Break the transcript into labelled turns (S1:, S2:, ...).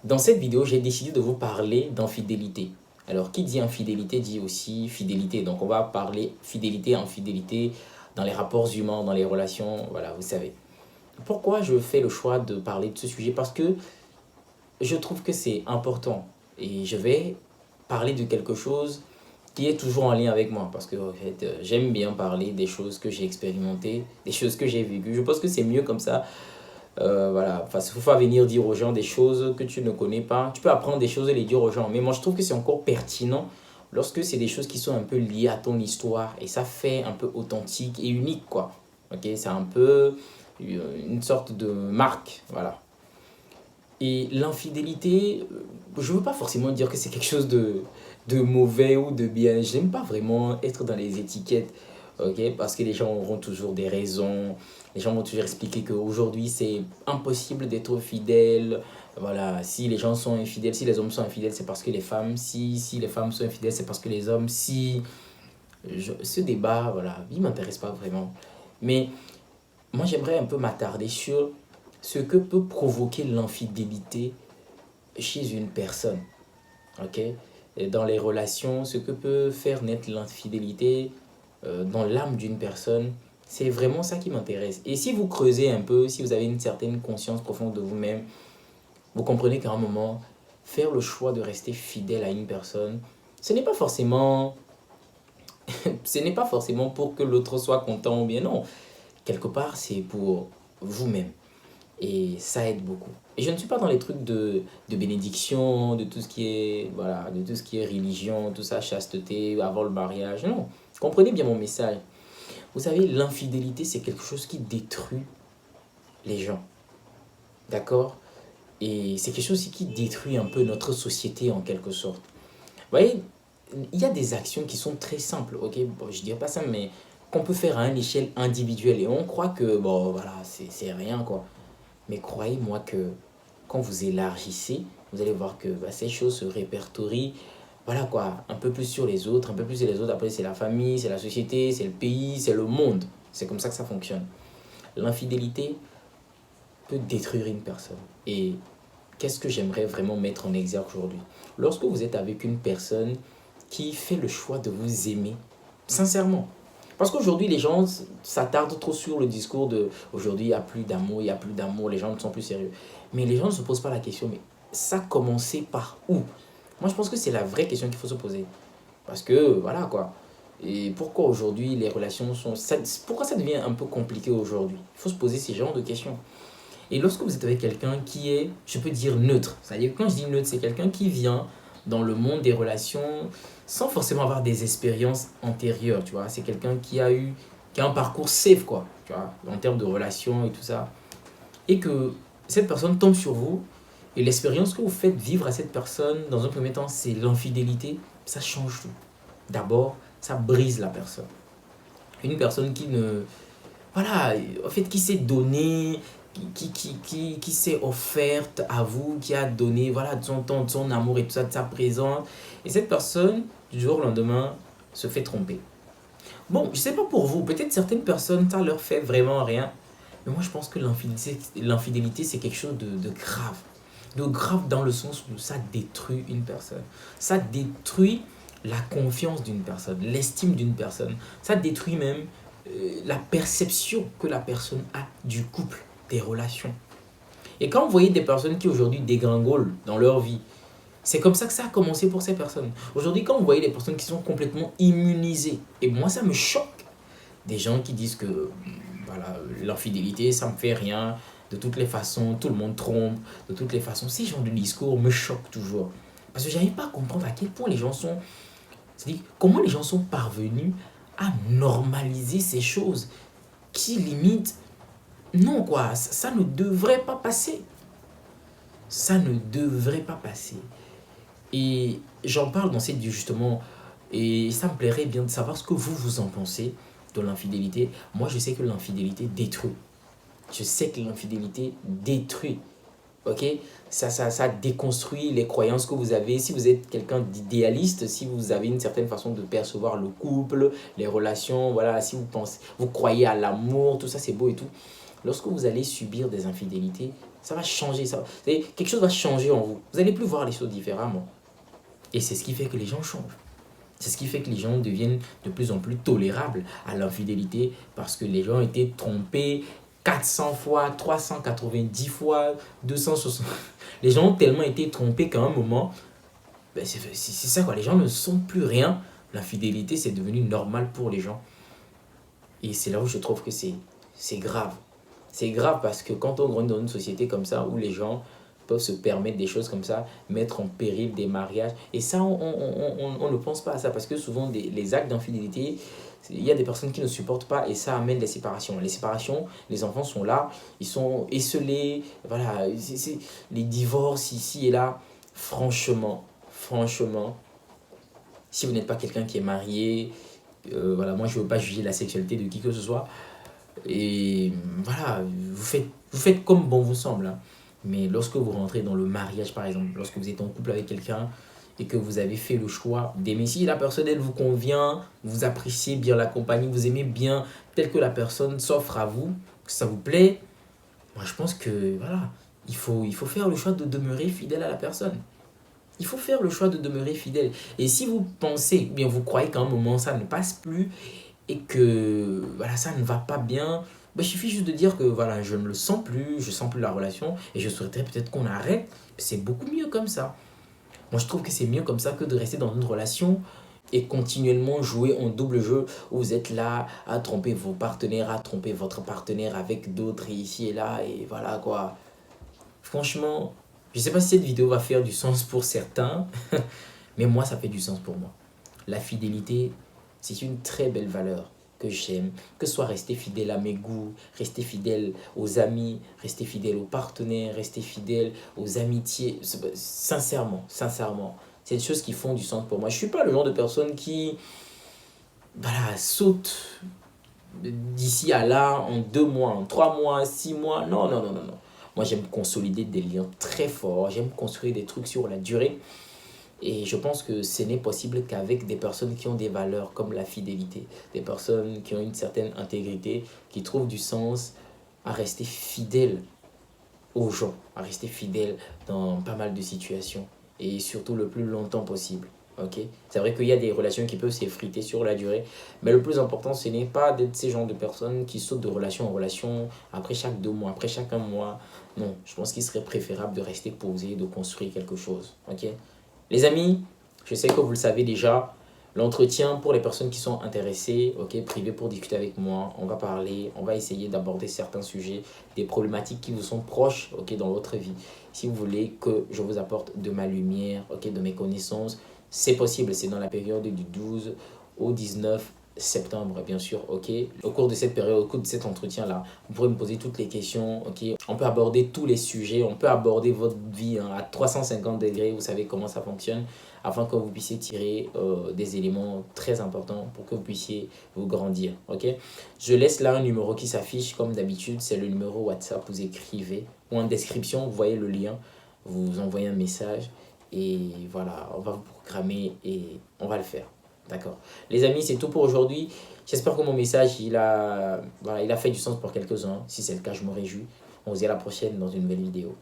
S1: Dans cette vidéo, j'ai décidé de vous parler d'infidélité. Alors, qui dit infidélité dit aussi fidélité. Donc, on va parler fidélité, infidélité dans les rapports humains, dans les relations, voilà, vous savez. Pourquoi je fais le choix de parler de ce sujet? Parce que je trouve que c'est important. Et je vais parler de quelque chose qui est toujours en lien avec moi. Parce que, en fait, j'aime bien parler des choses que j'ai expérimentées, des choses que j'ai vécues. Je pense que c'est mieux comme ça. Voilà, parce qu'il faut pas venir dire aux gens des choses que tu ne connais pas. Tu peux apprendre des choses et les dire aux gens. Mais moi, je trouve que c'est encore pertinent lorsque c'est des choses qui sont un peu liées à ton histoire. Et ça fait un peu authentique et unique, quoi. Ok, c'est un peu une sorte de marque, voilà. Et l'infidélité, je ne veux pas forcément dire que c'est quelque chose de mauvais ou de bien. J'aime pas vraiment être dans les étiquettes, ok? Parce que les gens auront toujours des raisons. Les gens vont toujours expliquer qu'aujourd'hui, c'est impossible d'être fidèle. Voilà, si les gens sont infidèles, si les hommes sont infidèles, c'est parce que les femmes, si les femmes sont infidèles, c'est parce que les hommes, si... ce débat, voilà, il ne m'intéresse pas vraiment. Mais moi, j'aimerais un peu m'attarder sur ce que peut provoquer l'infidélité chez une personne. Ok? Et dans les relations, ce que peut faire naître l'infidélité dans l'âme d'une personne, c'est vraiment ça qui m'intéresse. Et si vous creusez un peu, si vous avez une certaine conscience profonde de vous-même, vous comprenez qu'à un moment, faire le choix de rester fidèle à une personne, ce n'est pas forcément, ce n'est pas forcément pour que l'autre soit content ou bien non. Quelque part, c'est pour vous-même. Et ça aide beaucoup. Et je ne suis pas dans les trucs de bénédiction, de tout ce qui est, voilà, de tout ce qui est religion, tout ça, chasteté, avant le mariage. Non, comprenez bien mon message. Vous savez, l'infidélité, c'est quelque chose qui détruit les gens. D'accord? Et c'est quelque chose aussi qui détruit un peu notre société en quelque sorte. Vous voyez, il y a des actions qui sont très simples, ok? Bon, je dirais pas ça, mais qu'on peut faire à une échelle individuelle. Et on croit que, bon, voilà, c'est rien, quoi. Mais croyez-moi que quand vous élargissez, vous allez voir que ces choses se répertorient, voilà quoi, un peu plus sur les autres, un peu plus sur les autres. Après, c'est la famille, c'est la société, c'est le pays, c'est le monde. C'est comme ça que ça fonctionne. L'infidélité peut détruire une personne. Et qu'est-ce que j'aimerais vraiment mettre en exergue aujourd'hui? Lorsque vous êtes avec une personne qui fait le choix de vous aimer, sincèrement, parce qu'aujourd'hui, les gens s'attardent trop sur le discours de aujourd'hui, il n'y a plus d'amour, il n'y a plus d'amour, les gens ne sont plus sérieux. Mais les gens ne se posent pas la question, mais ça a commencé par où? Moi, je pense que c'est la vraie question qu'il faut se poser. Parce que, voilà quoi. Et pourquoi aujourd'hui les relations sont... pourquoi ça devient un peu compliqué aujourd'hui? Il faut se poser ces genres de questions. Et lorsque vous êtes avec quelqu'un qui est, je peux dire, neutre, c'est-à-dire que quand je dis neutre, c'est quelqu'un qui vient dans le monde des relations sans forcément avoir des expériences antérieures, tu vois. C'est quelqu'un qui a un parcours safe, quoi, tu vois, en termes de relations et tout ça. Et que cette personne tombe sur vous et l'expérience que vous faites vivre à cette personne, dans un premier temps, c'est l'infidélité, ça change tout. D'abord, ça brise la personne. Une personne qui ne, voilà, en fait, qui s'est donnée, qui s'est offerte à vous, qui a donné, voilà, de son temps, de son amour et tout ça, de sa présence. Et cette personne, du jour au lendemain, se fait tromper. Bon, je sais pas pour vous, peut-être certaines personnes, ça leur fait vraiment rien. Mais moi, je pense que l'infidélité, c'est quelque chose de grave. De grave dans le sens où ça détruit une personne. Ça détruit la confiance d'une personne, l'estime d'une personne. Ça détruit même la perception que la personne a du couple, des relations. Et quand vous voyez des personnes qui aujourd'hui dégringolent dans leur vie, c'est comme ça que ça a commencé pour ces personnes. Aujourd'hui, quand vous voyez des personnes qui sont complètement immunisées, et moi ça me choque, des gens qui disent que voilà, l'infidélité, ça me fait rien, de toutes les façons, tout le monde trompe, de toutes les façons, ces genres de discours me choquent toujours. Parce que j'arrive pas à comprendre à quel point les gens sont... C'est-à-dire, comment les gens sont parvenus à normaliser ces choses qui limite, non quoi, ça ne devrait pas passer. Ça ne devrait pas passer. Et j'en parle dans cette vidéo justement, et ça me plairait bien de savoir ce que vous en pensez de l'infidélité. Moi, je sais que l'infidélité détruit. Je sais que l'infidélité détruit. Ok? Ça déconstruit les croyances que vous avez. Si vous êtes quelqu'un d'idéaliste, si vous avez une certaine façon de percevoir le couple, les relations, voilà, si vous pensez, vous croyez à l'amour, tout ça c'est beau et tout. Lorsque vous allez subir des infidélités, Ça va changer. Quelque chose va changer en vous. Vous n'allez plus voir les choses différemment. Et c'est ce qui fait que les gens changent. C'est ce qui fait que les gens deviennent de plus en plus tolérables à l'infidélité parce que les gens ont été trompés 400 fois, 390 fois, 260. Les gens ont tellement été trompés qu'à un moment, ben c'est ça quoi. Les gens ne sont plus rien. L'infidélité, c'est devenu normal pour les gens. Et c'est là où je trouve que c'est grave. C'est grave parce que quand on grandit dans une société comme ça, où les gens peuvent se permettre des choses comme ça, mettre en péril des mariages, et ça, on ne pense pas à ça, parce que souvent, les actes d'infidélité, il y a des personnes qui ne supportent pas, et ça amène les séparations. Les séparations, les enfants sont là, ils sont esselés, voilà, les divorces ici et là. Franchement, si vous n'êtes pas quelqu'un qui est marié, voilà, moi je ne veux pas juger la sexualité de qui que ce soit, et voilà, vous faites comme bon vous semble, hein. Mais lorsque vous rentrez dans le mariage, par exemple, lorsque vous êtes en couple avec quelqu'un et que vous avez fait le choix d'aimer, si la personne, elle vous convient, vous appréciez bien la compagnie, vous aimez bien tel que la personne s'offre à vous, que ça vous plaît, moi je pense que voilà, il faut faire le choix de demeurer fidèle à la personne. Il faut faire le choix de demeurer fidèle. Et si vous pensez, bien vous croyez qu'à un moment ça ne passe plus et que voilà, ça ne va pas bien, bah, il suffit juste de dire que voilà, je ne le sens plus, je sens plus la relation et je souhaiterais peut-être qu'on arrête. C'est beaucoup mieux comme ça. Moi, je trouve que c'est mieux comme ça que de rester dans une relation et continuellement jouer en double jeu où vous êtes là à tromper vos partenaires, à tromper votre partenaire avec d'autres ici et là et voilà quoi. Franchement, je ne sais pas si cette vidéo va faire du sens pour certains, mais moi, ça fait du sens pour moi. La fidélité, c'est une très belle valeur que j'aime, que ce soit rester fidèle à mes goûts, rester fidèle aux amis, rester fidèle aux partenaires, rester fidèle aux amitiés. Sincèrement, c'est des choses qui font du sens pour moi. Je ne suis pas le genre de personne qui voilà, saute d'ici à là en 2 mois, en 3 mois, 6 mois. Non, non, non, non, non. Moi, j'aime consolider des liens très forts, j'aime construire des trucs sur la durée. Et je pense que ce n'est possible qu'avec des personnes qui ont des valeurs comme la fidélité, des personnes qui ont une certaine intégrité, qui trouvent du sens à rester fidèles aux gens, à rester fidèles dans pas mal de situations et surtout le plus longtemps possible. Okay. C'est vrai qu'il y a des relations qui peuvent s'effriter sur la durée, mais le plus important, ce n'est pas d'être ces genres de personnes qui sautent de relation en relation après chaque 2 mois, après chaque 1 mois. Non, je pense qu'il serait préférable de rester posé, de construire quelque chose. Okay. Les amis, je sais que vous le savez déjà, l'entretien pour les personnes qui sont intéressées, ok, privé pour discuter avec moi, on va parler, on va essayer d'aborder certains sujets, des problématiques qui vous sont proches, ok, dans votre vie. Si vous voulez que je vous apporte de ma lumière, ok, de mes connaissances, c'est possible, c'est dans la période du 12 au 19 septembre, bien sûr, ok. Au cours de cette période, au cours de cet entretien-là, vous pourrez me poser toutes les questions, ok. On peut aborder tous les sujets, on peut aborder votre vie hein, à 350 degrés, vous savez comment ça fonctionne, afin que vous puissiez tirer des éléments très importants pour que vous puissiez vous grandir, ok. Je laisse là un numéro qui s'affiche comme d'habitude, c'est le numéro WhatsApp, vous écrivez, ou en description, vous voyez le lien, vous envoyez un message, et voilà, on va vous programmer et on va le faire. D'accord. Les amis, c'est tout pour aujourd'hui. J'espère que mon message, voilà, il a fait du sens pour quelques-uns. Si c'est le cas, je me réjouis. On se dit à la prochaine dans une nouvelle vidéo.